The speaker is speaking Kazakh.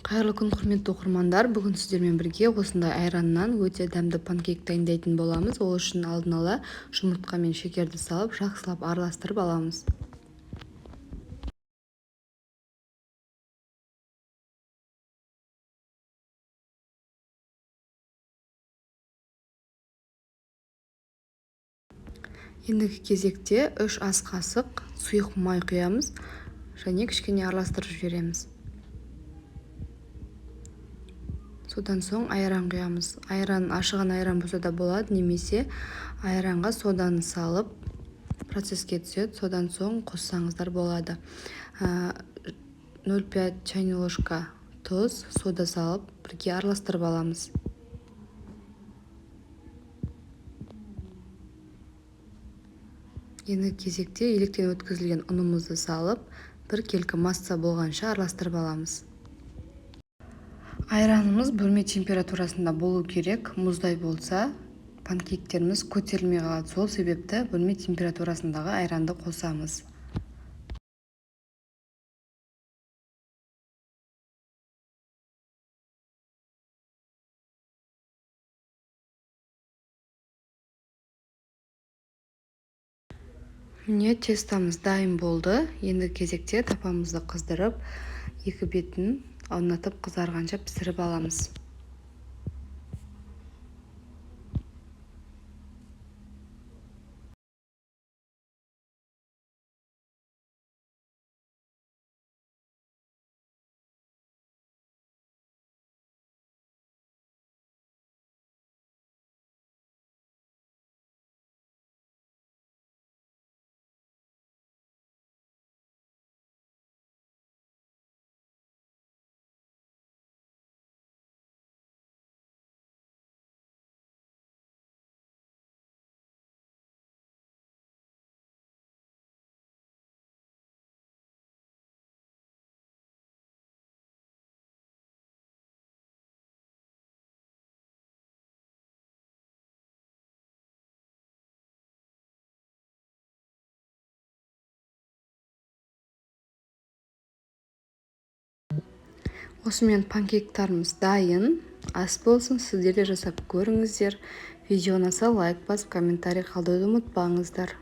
Қайырлы күн, құрметті оқырмандар. Бүгін сіздермен бірге осындай айраннан өте дәмді панкейк дайындайтын боламыз. Ол үшін алдын ала жұмыртқа мен шекерді салып, жақсылап араластырып аламыз. Ендігі кезекте 3 ас қасық сұйық май құямыз және кішкене араластырып жібереміз. Содан соң айран құямыз. Ашыған айран болса да болады, немесе айранға соданы салып процесске түседі. Содан соң қоссаңыздар болады. 0,5 чайный ложка тұз, сода салып бірге араластырып аламыз. Ендігі кезекте електен өткізілген ұнымызды салып, бір келкі масса болғанша араластырып аламыз. Айранымыз бөлме температурасында болу керек. Мұздай болса, панкейктеріміз көтерілмей қалады. Сол себепті бөлме температурасындағы айранды қосамыз. Міне, тестамыз дайын болды. Енді кезекте тапамызды қыздырып, екі бетін аунатып қызарғанша пісіріп аламыз. Осымен панкейктарымыз дайын. Ас болсын, сіздер де жасап көріңіздер. Видео ұнаса лайк басып, комментарий қалдыруды ұмытпаңыздар.